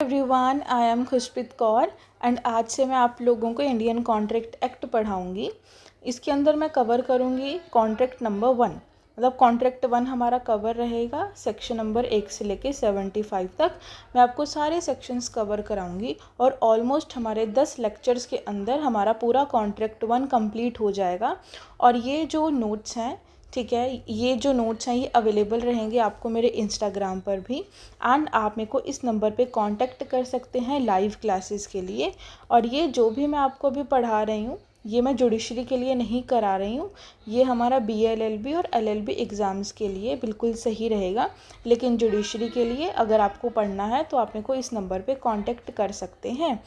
Everyone, I am Khushpreet Kaur and आज से मैं आप लोगों को इंडियन कॉन्ट्रैक्ट एक्ट पढ़ाऊंगी। इसके अंदर मैं कवर करूंगी कॉन्ट्रैक्ट नंबर 1, मतलब कॉन्ट्रैक्ट 1 हमारा कवर रहेगा सेक्शन नंबर 1 से लेके 75 तक। मैं आपको सारे सेक्शंस कवर कराऊंगी और ऑलमोस्ट हमारे 10 लेक्चर्स के अंदर हमारा पूरा कॉन्ट्रैक्ट 1 कंप्लीट हो जाएगा। और ये जो नोट्स हैं, ठीक है, ये जो नोट्स हैं ये अवेलेबल रहेंगे आपको मेरे इंस्टाग्राम पर भी। एंड आप मेरे को इस नंबर पे कांटेक्ट कर सकते हैं लाइव क्लासेस के लिए। और ये जो भी मैं आपको अभी पढ़ा रही हूँ ये मैं जुडिशरी के लिए नहीं करा रही हूँ, ये हमारा BLLB और LLB एग्ज़ाम्स के लिए बिल्कुल सही रहेगा। लेकिन जुडिशरी के लिए अगर आपको पढ़ना है तो आप मेरे को इस नंबर पे कांटेक्ट कर सकते हैं।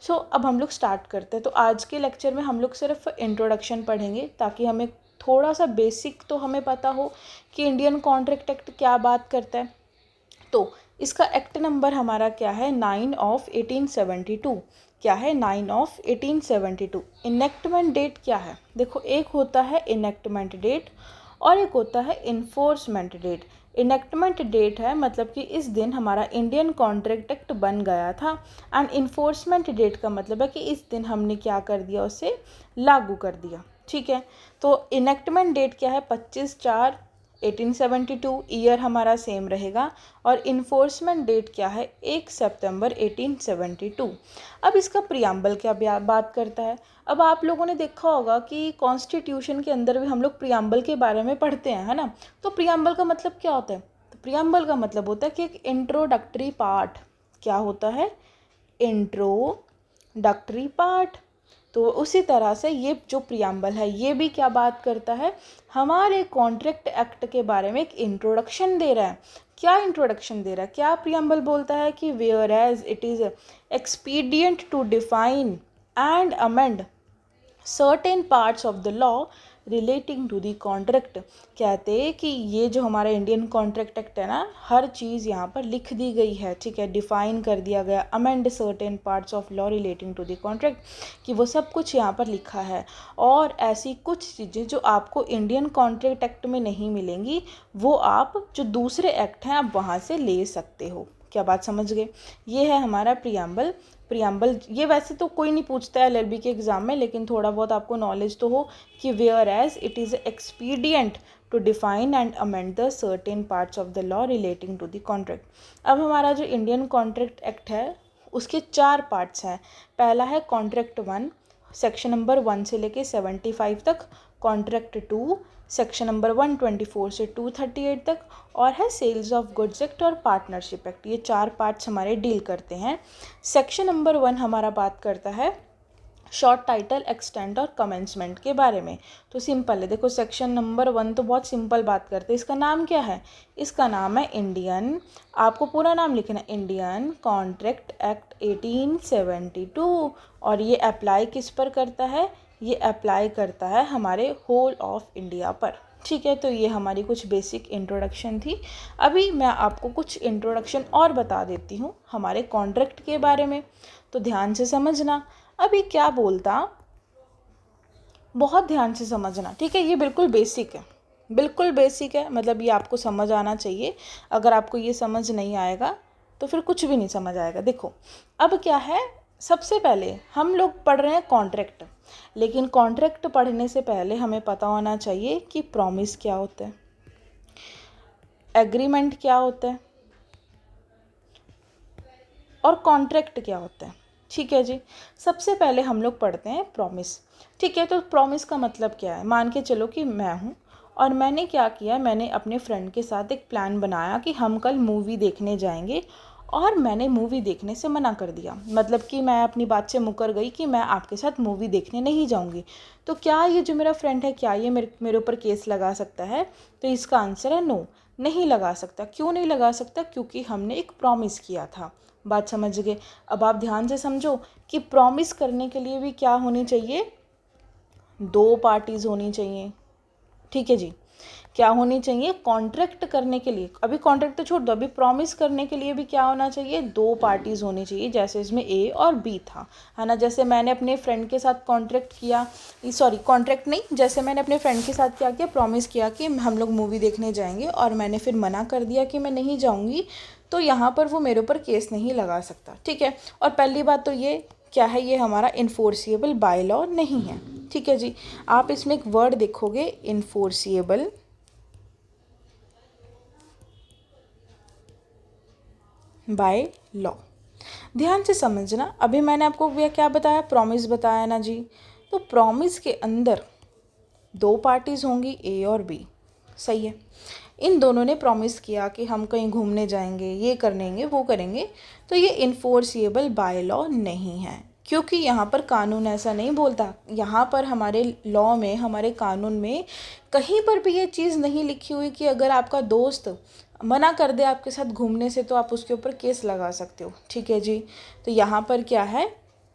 सो अब हम लोग स्टार्ट करते हैं। तो आज के लेक्चर में हम लोग सिर्फ इंट्रोडक्शन पढ़ेंगे ताकि हमें थोड़ा सा बेसिक तो हमें पता हो कि इंडियन कॉन्ट्रैक्ट एक्ट क्या बात करता है। तो इसका एक्ट नंबर हमारा क्या है, 9 ऑफ 1872। क्या है, 9 ऑफ 1872। इनेक्टमेंट डेट क्या है, देखो एक होता है इनेक्टमेंट डेट और एक होता है इन्फोर्समेंट डेट। इनेक्टमेंट डेट है मतलब कि इस दिन हमारा इंडियन कॉन्ट्रैक्ट एक्ट बन गया था। एंड इन्फोर्समेंट डेट का मतलब है कि इस दिन हमने क्या कर दिया, उसे लागू कर दिया। ठीक है, तो इनेक्टमेंट डेट क्या है, 25/4/1872, ईयर हमारा सेम रहेगा। और इन्फोर्समेंट डेट क्या है, 1 सितंबर 1872। अब इसका प्रियम्बल क्या बात करता है। अब आप लोगों ने देखा होगा कि कॉन्स्टिट्यूशन के अंदर भी हम लोग प्रियम्बल के बारे में पढ़ते हैं, है ना। तो प्रियम्बल का मतलब क्या होता है, तो प्रियम्बल का मतलब होता है कि एक इंट्रोडक्टरी पार्ट। क्या होता है, इंट्रोडक्टरी पार्ट। तो उसी तरह से ये जो प्रियम्बल है ये भी क्या बात करता है, हमारे कॉन्ट्रैक्ट एक्ट के बारे में एक इंट्रोडक्शन दे रहा है। क्या इंट्रोडक्शन दे रहा है, क्या प्रियम्बल बोलता है कि whereas it is expedient to define and amend certain parts of the law relating to the contract. कहते हैं कि ये जो हमारा इंडियन कॉन्ट्रैक्ट एक्ट है ना, हर चीज़ यहाँ पर लिख दी गई है, ठीक है, डिफाइन कर दिया गया, amend certain parts of law relating to the contract, कि वो सब कुछ यहाँ पर लिखा है। और ऐसी कुछ चीज़ें जो आपको इंडियन कॉन्ट्रैक्ट एक्ट में नहीं मिलेंगी वो आप जो दूसरे एक्ट हैं आप वहाँ से ले सकते हो। क्या बात समझ गए, ये है हमारा प्रियम्बल। ये वैसे तो कोई नहीं पूछता है LLB के एग्ज़ाम में, लेकिन थोड़ा बहुत आपको नॉलेज तो हो कि whereas it is expedient to define and amend the certain parts of the law relating to the contract. अब हमारा जो इंडियन कॉन्ट्रैक्ट एक्ट है उसके 4 पार्ट्स हैं। पहला है कॉन्ट्रैक्ट 1, सेक्शन नंबर 1 से लेके 75 तक। कॉन्ट्रैक्ट 2, सेक्शन नंबर 124 से 238 तक। और है सेल्स ऑफ गुड्स एक्ट और पार्टनरशिप एक्ट। ये 4 पार्ट्स हमारे डील करते हैं। सेक्शन नंबर 1 हमारा बात करता है शॉर्ट टाइटल, एक्सटेंट और कमेंसमेंट के बारे में। तो सिंपल है, देखो सेक्शन नंबर 1 तो बहुत सिंपल बात करते हैं। इसका नाम क्या है, इसका नाम है इंडियन, आपको पूरा नाम लिखना है, इंडियन कॉन्ट्रैक्ट एक्ट 1872। और ये अप्लाई किस पर करता है, ये अप्लाई करता है हमारे होल ऑफ इंडिया पर। ठीक है, तो ये हमारी कुछ बेसिक इंट्रोडक्शन थी। अभी मैं आपको कुछ इंट्रोडक्शन और बता देती हूँ हमारे कॉन्ट्रैक्ट के बारे में, तो ध्यान से समझना। अभी क्या बोलता, बहुत ध्यान से समझना, ठीक है। ये बिल्कुल बेसिक है, बिल्कुल बेसिक है, मतलब ये आपको समझ आना चाहिए। अगर आपको ये समझ नहीं आएगा तो फिर कुछ भी नहीं समझ आएगा। देखो अब क्या है, सबसे पहले हम लोग पढ़ रहे हैं कॉन्ट्रैक्ट, लेकिन कॉन्ट्रैक्ट पढ़ने से पहले हमें पता होना चाहिए कि प्रॉमिस क्या होता है, एग्रीमेंट क्या होता है और कॉन्ट्रैक्ट क्या होता है। ठीक है जी, सबसे पहले हम लोग पढ़ते हैं प्रॉमिस। ठीक है, तो प्रॉमिस का मतलब क्या है, मान के चलो कि मैं हूँ और मैंने क्या किया, मैंने अपने फ्रेंड के साथ एक प्लान बनाया कि हम कल मूवी देखने जाएंगे और मैंने मूवी देखने से मना कर दिया। मतलब कि मैं अपनी बात से मुकर गई कि मैं आपके साथ मूवी देखने नहीं जाऊंगी। तो क्या ये जो मेरा फ्रेंड है, क्या ये मेरे ऊपर केस लगा सकता है, तो इसका आंसर है नो, नहीं लगा सकता। क्यों नहीं लगा सकता, क्योंकि हमने एक प्रॉमिस किया था। बात समझ गए। अब आप ध्यान से समझो कि प्रॉमिस करने के लिए भी क्या होनी चाहिए, 2 पार्टीज़ होनी चाहिए। ठीक है जी, क्या होनी चाहिए, कॉन्ट्रैक्ट करने के लिए, अभी कॉन्ट्रैक्ट तो छोड़ दो, अभी प्रॉमिस करने के लिए भी क्या होना चाहिए, 2 पार्टीज़ होनी चाहिए। जैसे इसमें A और B था, है ना। जैसे मैंने अपने फ्रेंड के साथ कॉन्ट्रैक्ट नहीं, जैसे मैंने अपने फ्रेंड के साथ क्या किया, प्रॉमिस किया कि हम लोग मूवी देखने जाएंगे और मैंने फिर मना कर दिया कि मैं नहीं जाऊंगी। तो यहाँ पर वो मेरे ऊपर केस नहीं लगा सकता, ठीक है। और पहली बात तो ये क्या है, ये हमारा इन्फोर्सिएबल बाय लॉ नहीं है, ठीक है जी। आप इसमें एक वर्ड देखोगे इन्फोर्सिएबल बाय लॉ। ध्यान से समझना, अभी मैंने आपको क्या बताया, प्रॉमिस बताया ना जी। तो प्रॉमिस के अंदर दो पार्टीज होंगी, ए और बी, सही है। इन दोनों ने प्रॉमिस किया कि हम कहीं घूमने जाएंगे, ये करेंगे वो करेंगे, तो ये इन्फोर्सिएबल बाय लॉ नहीं है, क्योंकि यहाँ पर कानून ऐसा नहीं बोलता। यहाँ पर हमारे लॉ में, हमारे कानून में कहीं पर भी ये चीज़ नहीं लिखी हुई कि अगर आपका दोस्त मना कर दे आपके साथ घूमने से तो आप उसके ऊपर केस लगा सकते हो, ठीक है जी। तो यहाँ पर क्या है,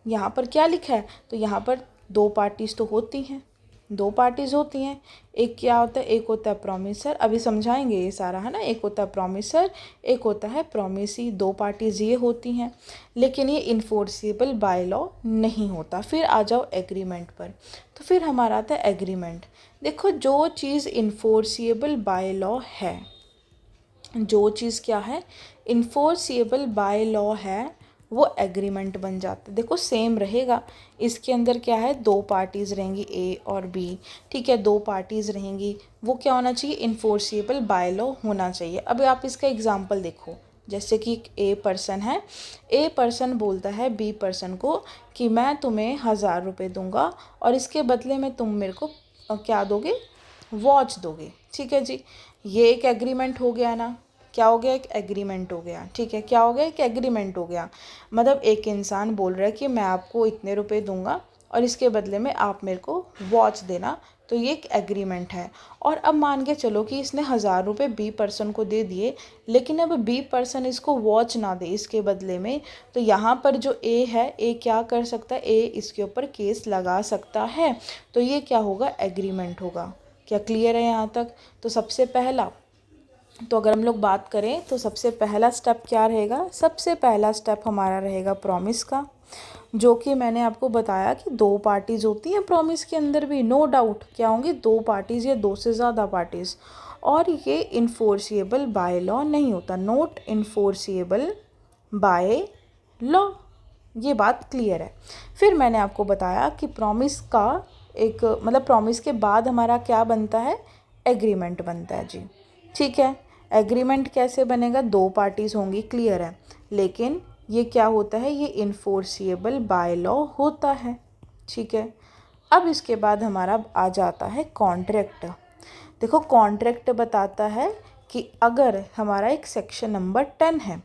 यहाँ पर क्या लिखा है, तो यहाँ पर दो पार्टीज तो होती हैं, दो पार्टीज होती हैं। एक क्या होता है, एक होता है प्रॉमिसर, अभी समझाएंगे ये सारा, है ना। एक होता है प्रॉमिसर, एक होता है प्रॉमिसी, दो पार्टीज ये होती हैं। लेकिन ये इन्फोर्सिबल बाय लॉ नहीं होता। फिर आ जाओ एग्रीमेंट पर, तो फिर हमारा आता है एग्रीमेंट। देखो, जो चीज़ इन्फोर्सिबल बाय लॉ है, जो चीज़ क्या है, इन्फोर्सिएबल बाय लॉ है, वो एग्रीमेंट बन जाता है। देखो सेम रहेगा, इसके अंदर क्या है, दो पार्टीज़ रहेंगी ए और बी, ठीक है, दो पार्टीज़ रहेंगी, वो क्या होना चाहिए, इन्फोर्सिएबल बाय लॉ होना चाहिए। अब आप इसका एग्जांपल देखो, जैसे कि ए पर्सन है, ए पर्सन बोलता है बी पर्सन को कि मैं तुम्हें 1000 रुपये दूंगा और इसके बदले में तुम मेरे को क्या दोगे, वॉच दोगे, ठीक है जी। ये एक एग्रीमेंट हो गया ना, क्या हो गया, एक एग्रीमेंट हो गया, ठीक है। क्या हो गया, एक एग्रीमेंट हो गया। मतलब एक इंसान बोल रहा है कि मैं आपको इतने रुपए दूंगा और इसके बदले में आप मेरे को वॉच देना, तो ये एक एग्रीमेंट है। और अब मान के चलो कि इसने 1000 रुपये बी पर्सन को दे दिए, लेकिन अब बी पर्सन इसको वॉच ना दे इसके बदले में, तो यहाँ पर जो ए है, ए क्या कर सकता है, ए इसके ऊपर केस लगा सकता है। तो ये क्या होगा, एग्रीमेंट होगा। क्या क्लियर है यहाँ तक। तो सबसे पहला, तो अगर हम लोग बात करें तो सबसे पहला स्टेप क्या रहेगा, सबसे पहला स्टेप हमारा रहेगा प्रॉमिस का, जो कि मैंने आपको बताया कि दो पार्टीज़ होती हैं प्रॉमिस के अंदर भी, नो डाउट क्या होंगी, दो पार्टीज़ या दो से ज़्यादा पार्टीज़। और ये इन्फोर्सिएबल बाय लॉ नहीं होता, नॉट इन्फोर्सिएबल बाय लॉ। ये बात क्लियर है। फिर मैंने आपको बताया कि प्रॉमिस का एक मतलब प्रॉमिस के बाद हमारा क्या बनता है, एग्रीमेंट बनता है जी, ठीक है। एग्रीमेंट कैसे बनेगा, दो पार्टीज़ होंगी, क्लियर है। लेकिन ये क्या होता है, ये इन्फोर्सिएबल बाय लॉ होता है, ठीक है। अब इसके बाद हमारा आ जाता है कॉन्ट्रैक्ट। देखो कॉन्ट्रैक्ट बताता है कि अगर हमारा एक सेक्शन नंबर 10 है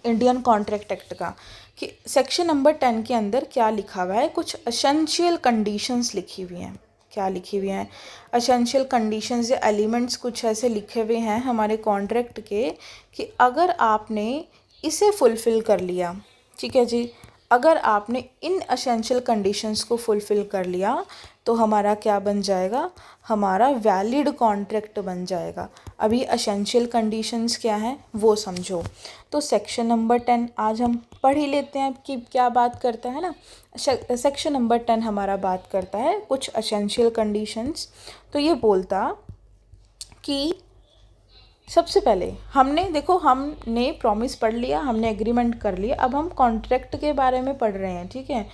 इंडियन कॉन्ट्रैक्ट एक्ट का, कि सेक्शन नंबर 10 के अंदर क्या लिखा हुआ है, कुछ एसेंशियल कंडीशंस लिखी हुई हैं। क्या लिखी हुई हैं, एसेंशियल कंडीशंस या एलिमेंट्स कुछ ऐसे लिखे हुए हैं हमारे कॉन्ट्रैक्ट के, कि अगर आपने इसे फुलफ़िल कर लिया, ठीक है जी, अगर आपने इन एसेंशियल कंडीशंस को फुलफ़िल कर लिया तो हमारा क्या बन जाएगा, हमारा वैलिड कॉन्ट्रैक्ट बन जाएगा। अभी एसेंशियल कंडीशंस क्या हैं वो समझो। तो सेक्शन नंबर 10 आज हम पढ़ ही लेते हैं कि क्या बात करता है ना। सेक्शन नंबर 10 हमारा बात करता है कुछ एसेंशियल कंडीशंस। तो ये बोलता कि सबसे पहले हमने देखो, हमने प्रॉमिस पढ़ लिया, हमने एग्रीमेंट कर लिया, अब हम कॉन्ट्रैक्ट के बारे में पढ़ रहे हैं, ठीक है।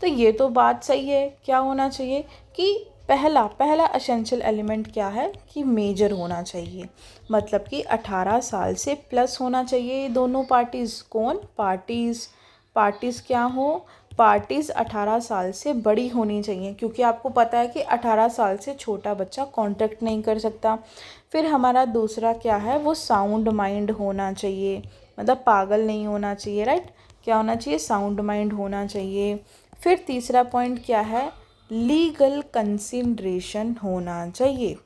तो ये तो बात सही है, क्या होना चाहिए कि पहला एसेंशियल एलिमेंट क्या है कि मेजर होना चाहिए, मतलब कि 18 साल से प्लस होना चाहिए ये दोनों पार्टीज़। कौन पार्टीज़ क्या हो, पार्टीज़ 18 साल से बड़ी होनी चाहिए, क्योंकि आपको पता है कि 18 साल से छोटा बच्चा कॉन्ट्रैक्ट नहीं कर सकता। फिर हमारा दूसरा क्या है, वो साउंड माइंड होना चाहिए, मतलब पागल नहीं होना चाहिए, राइट। क्या होना चाहिए, साउंड माइंड होना चाहिए। फिर तीसरा पॉइंट क्या है, लीगल कंसिडरेशन होना चाहिए,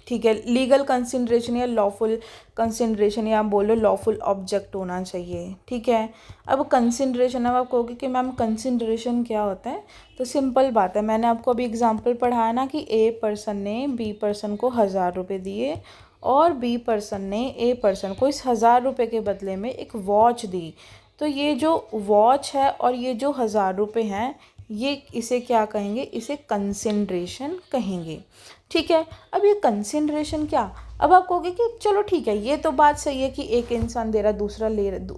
ठीक है। लीगल कंसिडरेशन या लॉफुल कंसिडरेशन, या आप बोलो लॉफुल ऑब्जेक्ट होना चाहिए, ठीक है। अब कंसिडरेशन, अब आप कहोगे कि मैम कंसिडरेशन क्या होता है, तो सिंपल बात है, मैंने आपको अभी एग्जांपल पढ़ाया ना कि ए पर्सन ने बी पर्सन को 1000 रुपये दिए और बी पर्सन ने ए पर्सन को इस 1000 रुपये के बदले में एक वॉच दी। तो ये जो वॉच है और ये जो 1000 रुपये हैं, ये इसे क्या कहेंगे, इसे कंसिडरेशन कहेंगे। ठीक है। अब ये कंसिडरेशन क्या, अब आप कहोगे कि चलो ठीक है, ये तो बात सही है कि एक इंसान दे रहा है,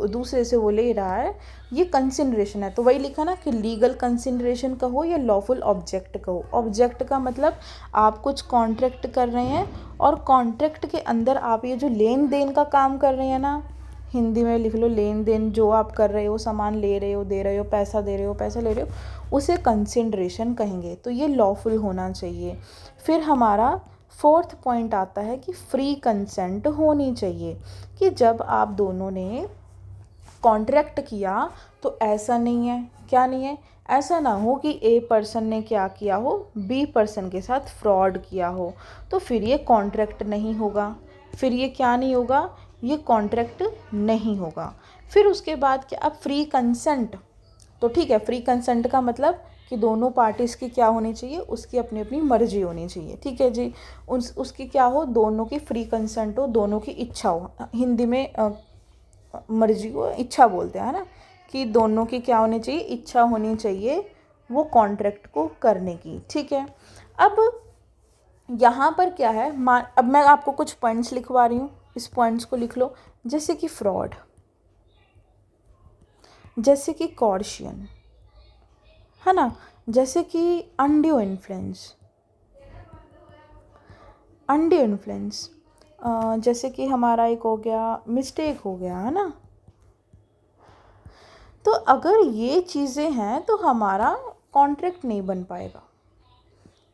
दूसरे से वो ले रहा है, ये कंसिडरेशन है। तो वही लिखा ना कि लीगल कंसिडरेशन कहो या लॉफुल ऑब्जेक्ट कहो। ऑब्जेक्ट का मतलब आप कुछ कॉन्ट्रैक्ट कर रहे हैं और कॉन्ट्रैक्ट के अंदर आप ये जो लेन देन का काम कर रहे हैं ना, हिंदी में लिख लो लेन देन, जो आप कर रहे हो, सामान ले रहे हो, दे रहे हो, पैसा दे रहे हो, पैसा ले रहे हो, उसे कंसिडरेशन कहेंगे। तो ये लॉफुल होना चाहिए। फिर हमारा फोर्थ पॉइंट आता है कि फ्री कंसेंट होनी चाहिए, कि जब आप दोनों ने कॉन्ट्रैक्ट किया तो ऐसा नहीं है, क्या नहीं है, ऐसा ना हो कि ए पर्सन ने क्या किया हो, बी पर्सन के साथ फ्रॉड किया हो, तो फिर ये कॉन्ट्रैक्ट नहीं होगा। फिर ये क्या नहीं होगा, ये कॉन्ट्रैक्ट नहीं होगा। फिर उसके बाद क्या, अब फ्री कंसेंट, तो ठीक है, फ्री कंसेंट का मतलब कि दोनों पार्टीज़ की क्या होनी चाहिए, उसकी अपनी अपनी मर्जी होनी चाहिए। ठीक है जी, उसकी क्या हो, दोनों की फ्री कंसेंट हो, दोनों की इच्छा हो। हिंदी में मर्जी को इच्छा बोलते हैं ना, कि दोनों की क्या होनी चाहिए, इच्छा होनी चाहिए वो कॉन्ट्रैक्ट को करने की। ठीक है। अब यहाँ पर क्या है, अब मैं आपको कुछ पॉइंट्स लिखवा रही हूँ, इस पॉइंट्स को लिख लो। जैसे कि फ्रॉड, जैसे कि कॉर्शियन, है ना, जैसे कि अनड्यू इन्फ्लुएंस, अनड्यू इन्फ्लुएंस, जैसे कि हमारा एक हो गया मिस्टेक हो गया, है ना। तो अगर ये चीज़ें हैं तो हमारा कॉन्ट्रैक्ट नहीं बन पाएगा,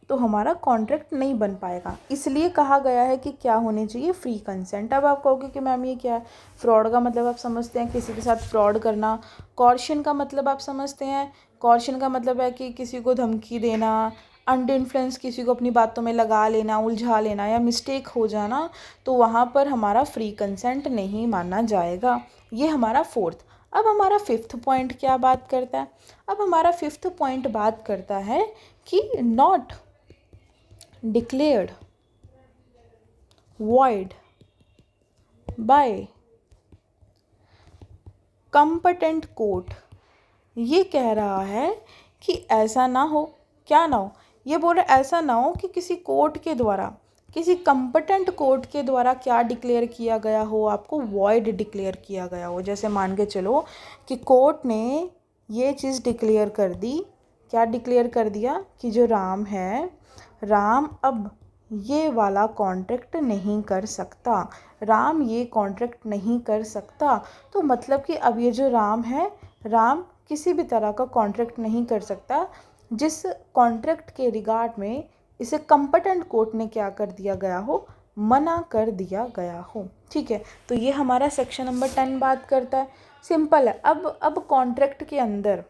तो हमारा कॉन्ट्रैक्ट नहीं बन पाएगा। इसलिए कहा गया है कि क्या होनी चाहिए, फ्री कंसेंट। अब आप कहोगे कि मैम ये क्या है, फ्रॉड का मतलब आप समझते हैं किसी के साथ फ्रॉड करना। कॉर्शन का मतलब आप समझते हैं, कॉर्शन का मतलब है कि किसी को धमकी देना, अंडर इन्फ्लुएंस किसी को अपनी बातों में लगा लेना, उलझा लेना या मिस्टेक हो जाना, तो वहाँ पर हमारा फ्री कंसेंट नहीं माना जाएगा। ये हमारा फोर्थ। अब हमारा फिफ्थ पॉइंट क्या बात करता है, अब हमारा फिफ्थ पॉइंट बात करता है कि not declared void by competent court। ये कह रहा है कि ऐसा ना हो, क्या ना हो, ये बोल रहा है ऐसा ना हो कि किसी कोर्ट के द्वारा, किसी कंपटेंट कोर्ट के द्वारा क्या डिक्लेयर किया गया हो, आपको वॉइड डिक्लेयर किया गया हो। जैसे मान के चलो कि कोर्ट ने ये चीज़ डिक्लेयर कर दी, क्या डिक्लेयर कर दिया कि जो राम है, राम अब ये वाला कॉन्ट्रैक्ट नहीं कर सकता, राम ये कॉन्ट्रैक्ट नहीं कर सकता। तो मतलब कि अब ये जो राम है, राम किसी भी तरह का कॉन्ट्रैक्ट नहीं कर सकता जिस कॉन्ट्रैक्ट के रिगार्ड में इसे कंपटेंट कोर्ट ने क्या कर दिया गया हो, मना कर दिया गया हो। ठीक है, तो ये हमारा सेक्शन नंबर 10 बात करता है। सिंपल है। अब कॉन्ट्रैक्ट के अंदर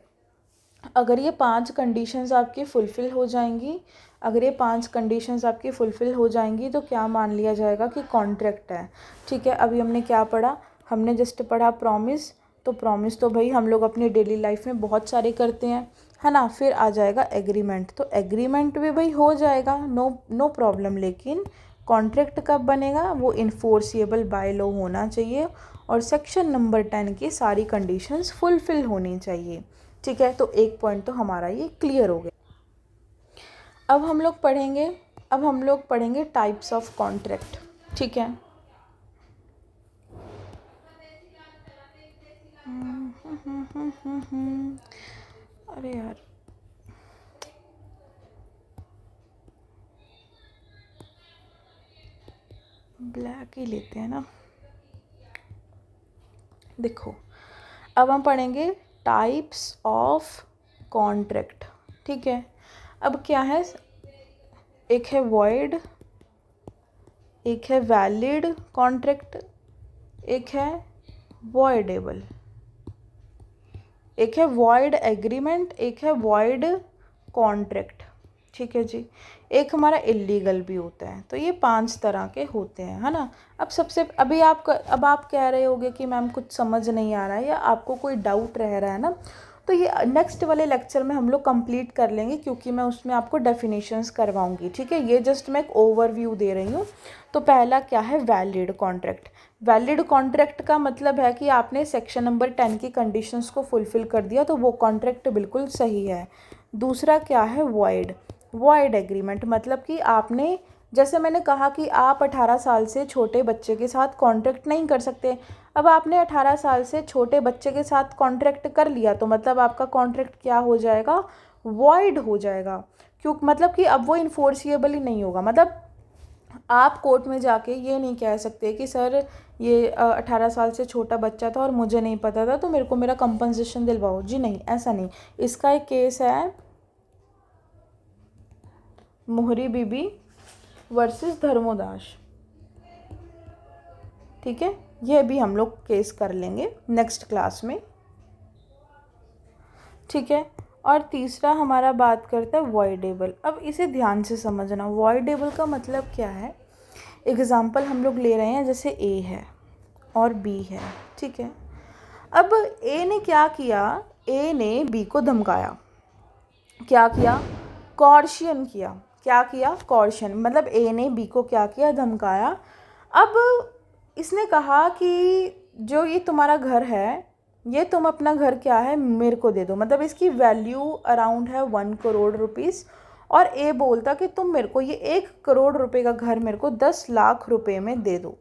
अगर ये 5 कंडीशंस आपकी फुलफ़िल हो जाएंगी, अगर ये 5 कंडीशंस आपकी फुलफ़िल हो जाएंगी तो क्या मान लिया जाएगा कि कॉन्ट्रैक्ट है। ठीक है, अभी हमने क्या पढ़ा, हमने जस्ट पढ़ा प्रॉमिस। तो प्रॉमिस तो भाई हम लोग अपनी डेली लाइफ में बहुत सारे करते हैं, है ना। फिर आ जाएगा एग्रीमेंट, तो एग्रीमेंट भी भाई हो जाएगा, नो प्रॉब्लम। लेकिन कॉन्ट्रैक्ट कब बनेगा, वो इन्फोर्सिएबल बाय लॉ होना चाहिए और सेक्शन नंबर 10 की सारी कंडीशंस फुलफ़िल होनी चाहिए। ठीक है, तो एक पॉइंट तो हमारा ये क्लियर हो गया। अब हम लोग पढ़ेंगे टाइप्स ऑफ कॉन्ट्रैक्ट। ठीक है, अरे यार ब्लैक ही लेते हैं ना। देखो, अब हम पढ़ेंगे टाइप्स ऑफ कॉन्ट्रैक्ट। ठीक है, अब क्या है, एक है वॉइड, एक है वैलिड कॉन्ट्रैक्ट, एक है वॉइडेबल, एक है वॉइड एग्रीमेंट, एक है वॉइड कॉन्ट्रैक्ट। ठीक है जी, एक हमारा इलीगल भी होता है। तो ये 5 तरह के होते हैं, है ना। अब आप कह रहे होगे कि मैम कुछ समझ नहीं आ रहा है या आपको कोई डाउट रह रहा है ना, तो ये नेक्स्ट वाले लेक्चर में हम लोग कंप्लीट कर लेंगे, क्योंकि मैं उसमें आपको डेफिनेशंस करवाऊंगी। ठीक है, ये जस्ट मैं एक ओवरव्यू दे रही हूँ। तो पहला क्या है, वैलिड कॉन्ट्रैक्ट। वैलिड कॉन्ट्रैक्ट का मतलब है कि आपने सेक्शन नंबर 10 की कंडीशंस को फुलफ़िल कर दिया तो वो कॉन्ट्रैक्ट बिल्कुल सही है। दूसरा क्या है, वॉइड। वॉइड एग्रीमेंट मतलब कि आपने जैसे मैंने कहा कि आप 18 साल से छोटे बच्चे के साथ कॉन्ट्रैक्ट नहीं कर सकते। अब आपने 18 साल से छोटे बच्चे के साथ कॉन्ट्रैक्ट कर लिया तो मतलब आपका कॉन्ट्रैक्ट क्या हो जाएगा, वॉइड हो जाएगा। क्यों, मतलब कि अब वो इन्फोर्सिएबल ही नहीं होगा। मतलब आप कोर्ट में जाके ये नहीं कह सकते कि सर ये 18 साल से छोटा बच्चा था और मुझे नहीं पता था तो मेरे को मेरा कंपनसेशन दिलवाओ। जी नहीं, ऐसा नहीं। इसका एक केस है मोहरी बीबी वर्सेस धर्मोदास, ठीक है। ये भी हम लोग केस कर लेंगे नेक्स्ट क्लास में, ठीक है। और तीसरा हमारा बात करता है वॉइडेबल। अब इसे ध्यान से समझना, वॉइडेबल का मतलब क्या है। एग्ज़ाम्पल हम लोग ले रहे हैं, जैसे ए है और बी है, ठीक है। अब ए ने क्या किया, ए ने बी को धमकाया। क्या किया, कॉर्शियन किया। क्या किया, कॉर्शियन। मतलब ए ने बी को क्या किया, धमकाया। अब इसने कहा कि जो ये तुम्हारा घर है, ये तुम अपना घर क्या है मेरे को दे दो। मतलब इसकी वैल्यू अराउंड है 1 करोड़ रुपीज़। और ए बोलता कि तुम मेरे को ये 1 करोड़ रुपए का घर मेरे को 10 लाख रुपए में दे दो।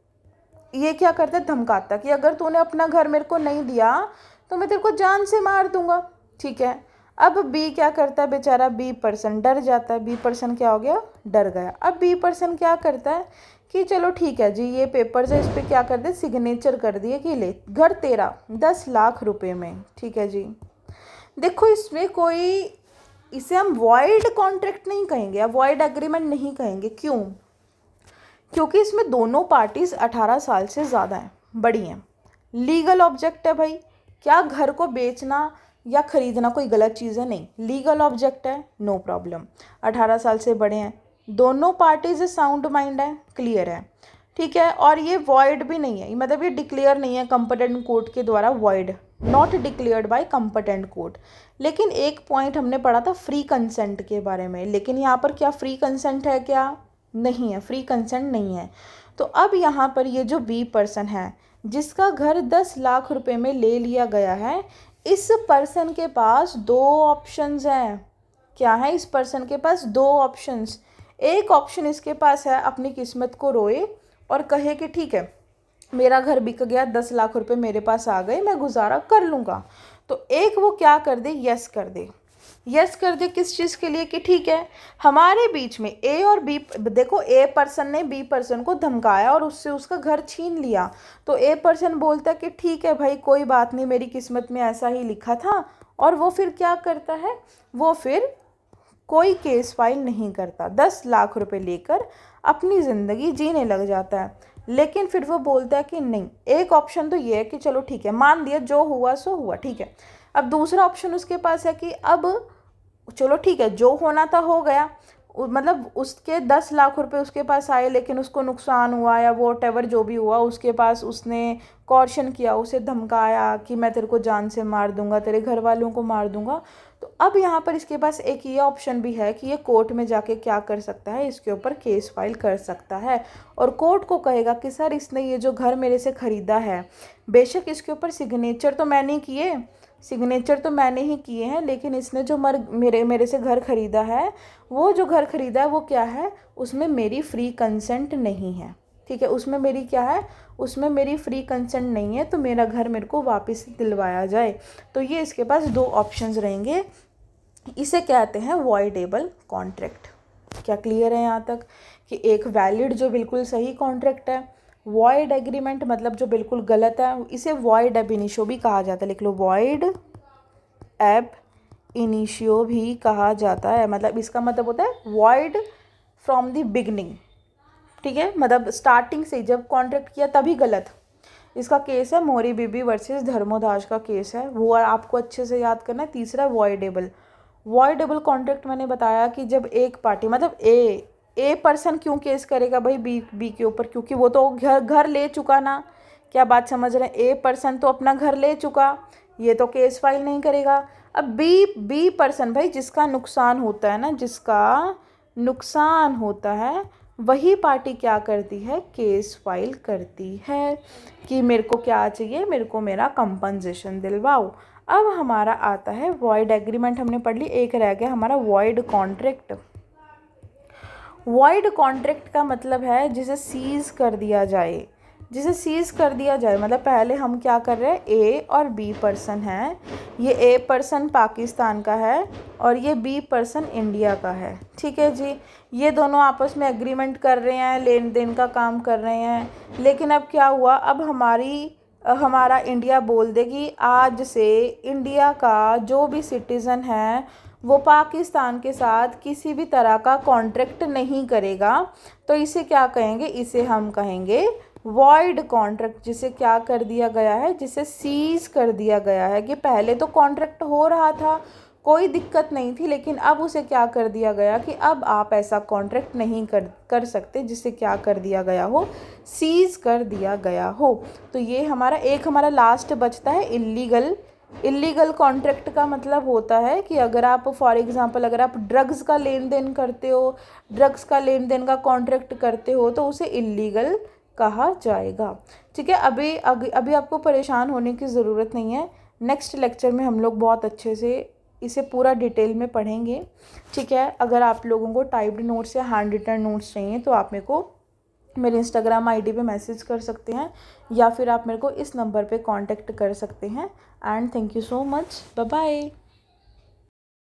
ये क्या करता है, धमकाता कि अगर तूने अपना घर मेरे को नहीं दिया तो मैं तेरे को जान से मार दूंगा, ठीक है। अब बी क्या करता है बेचारा, बी पर्सन डर जाता है। बी पर्सन क्या हो गया, डर गया। अब बी पर्सन क्या करता है कि चलो ठीक है जी, ये पेपर्स है, इस पर क्या कर दे, सिग्नेचर कर दिए कि ले घर तेरा 10 लाख रुपए में, ठीक है जी। देखो इसमें कोई, इसे हम वॉइड कॉन्ट्रैक्ट नहीं कहेंगे या वॉइड एग्रीमेंट नहीं कहेंगे। क्यों, क्योंकि इसमें दोनों पार्टीज 18 साल से ज़्यादा हैं, बड़ी हैं। लीगल ऑब्जेक्ट है भाई, क्या घर को बेचना या ख़रीदना कोई गलत चीज़ है, नहीं। लीगल ऑब्जेक्ट है, नो प्रॉब्लम। 18 साल से बड़े हैं, दोनों पार्टीज साउंड माइंड है, क्लियर है, ठीक है। और ये वॉइड भी नहीं है, मतलब ये डिक्लेयर नहीं है कंपटेंट कोर्ट के द्वारा, void, not declared by competent court. लेकिन एक पॉइंट हमने पढ़ा था फ्री कंसेंट के बारे में, लेकिन यहाँ पर क्या फ्री कंसेंट है, क्या नहीं है, फ्री कंसेंट नहीं है। तो अब यहाँ पर ये जो बी पर्सन है जिसका घर 10 लाख रुपए में ले लिया गया है, इस पर्सन के पास 2 ऑप्शंस हैं। क्या है, इस पर्सन के पास 2 ऑप्शंस। एक ऑप्शन इसके पास है अपनी किस्मत को रोए और कहे कि ठीक है मेरा घर बिक गया, 10 लाख रुपए मेरे पास आ गए, मैं गुजारा कर लूँगा। तो एक वो क्या कर दे, यस कर दे। यस कर दे किस चीज़ के लिए, कि ठीक है हमारे बीच में ए और बी, देखो ए पर्सन ने बी पर्सन को धमकाया और उससे उसका घर छीन लिया। तो ए पर्सन बोलता है कि ठीक है भाई कोई बात नहीं, मेरी किस्मत में ऐसा ही लिखा था। और वो फिर क्या करता है, वो फिर कोई केस फाइल नहीं करता, 10 लाख रुपए लेकर अपनी ज़िंदगी जीने लग जाता है। लेकिन फिर वो बोलता है कि नहीं, एक ऑप्शन तो ये है कि चलो ठीक है मान लिया, जो हुआ सो हुआ, ठीक है। अब दूसरा ऑप्शन उसके पास है कि अब चलो ठीक है जो होना था हो गया, मतलब उसके 10 लाख रुपए उसके पास आए लेकिन उसको नुकसान हुआ या वॉटएवर जो भी हुआ, उसके पास उसने कॉर्शन किया, उसे धमकाया कि मैं तेरे को जान से मार दूंगा, तेरे घर वालों को मार दूंगा। तो अब यहाँ पर इसके पास एक ये ऑप्शन भी है कि ये कोर्ट में जाके क्या कर सकता है, इसके ऊपर केस फाइल कर सकता है और कोर्ट को कहेगा कि सर इसने ये जो घर मेरे से ख़रीदा है, बेशक इसके ऊपर सिग्नेचर तो मैंने ही किए हैं, लेकिन इसने जो मेरे से घर ख़रीदा है, वो जो घर ख़रीदा है वो क्या है, उसमें मेरी फ्री कंसेंट नहीं है, ठीक है। उसमें मेरी क्या है, उसमें मेरी फ्री कंसेंट नहीं है, तो मेरा घर मेरे को वापस दिलवाया जाए। तो ये इसके पास 2 ऑप्शंस रहेंगे। इसे कहते हैं वॉइडेबल कॉन्ट्रैक्ट। क्या क्लियर है यहाँ तक, कि एक वैलिड जो बिल्कुल सही कॉन्ट्रैक्ट है, वॉइड एग्रीमेंट मतलब जो बिल्कुल गलत है, इसे वॉइड एब इनिशियो भी कहा जाता है। लिख लो, वॉइड एब इनिशियो भी कहा जाता है। मतलब इसका मतलब होता है वॉइड फ्रॉम द बिगनिंग, ठीक है। मतलब स्टार्टिंग से जब कॉन्ट्रैक्ट किया तभी गलत। इसका केस है मोहरी बीबी वर्सेस धर्मोदास का केस है, वो आपको अच्छे से याद करना है। तीसरा वॉइडेबल कॉन्ट्रैक्ट मैंने बताया कि जब एक पार्टी, मतलब ए पर्सन क्यों केस करेगा भाई बी के ऊपर, क्योंकि वो तो घर ले चुका ना। क्या बात समझ रहे हैं, ए पर्सन तो अपना घर ले चुका, ये तो केस फाइल नहीं करेगा। अब बी पर्सन भाई जिसका नुकसान होता है ना, जिसका नुकसान होता है वही पार्टी क्या करती है, केस फाइल करती है कि मेरे को क्या चाहिए, मेरे को मेरा कंपनसेशन दिलवाओ। अब हमारा आता है वॉइड एग्रीमेंट, हमने पढ़ ली। एक रह गया हमारा वॉइड कॉन्ट्रैक्ट। वॉइड कॉन्ट्रैक्ट का मतलब है जिसे सीज़ कर दिया जाए, जिसे सीज़ कर दिया जाए मतलब पहले हम क्या कर रहे हैं, ए और बी पर्सन है, ये ए पर्सन पाकिस्तान का है और ये बी पर्सन इंडिया का है, ठीक है जी। ये दोनों आपस में एग्रीमेंट कर रहे हैं, लेन देन का काम कर रहे हैं, लेकिन अब क्या हुआ, अब हमारा इंडिया बोल दे कि आज से इंडिया का जो भी सिटीज़न है वो पाकिस्तान के साथ किसी भी तरह का कॉन्ट्रैक्ट नहीं करेगा, तो इसे क्या कहेंगे, इसे हम कहेंगे वॉइड कॉन्ट्रैक्ट, जिसे क्या कर दिया गया है, जिसे सीज कर दिया गया है। कि पहले तो कॉन्ट्रैक्ट हो रहा था, कोई दिक्कत नहीं थी, लेकिन अब उसे क्या कर दिया गया कि अब आप ऐसा कॉन्ट्रैक्ट नहीं कर सकते, जिसे क्या कर दिया गया हो, सीज कर दिया गया हो। तो ये हमारा लास्ट बचता है इलीगल कॉन्ट्रैक्ट का मतलब होता है कि अगर आप फॉर एग्जांपल अगर आप ड्रग्स का लेन देन करते हो, ड्रग्स का लेन देन का कॉन्ट्रैक्ट करते हो तो उसे इलीगल कहा जाएगा, ठीक है। अभी आपको परेशान होने की ज़रूरत नहीं है, नेक्स्ट लेक्चर में हम लोग बहुत अच्छे से इसे पूरा डिटेल में पढ़ेंगे, ठीक है। अगर आप लोगों को टाइप्ड नोट्स या हैंड रिटन नोट्स चाहिए तो आप मेरे को मेरे इंस्टाग्राम आईडी पे मैसेज कर सकते हैं या फिर आप मेरे को इस नंबर पे कांटेक्ट कर सकते हैं। And thank you so much, bye bye.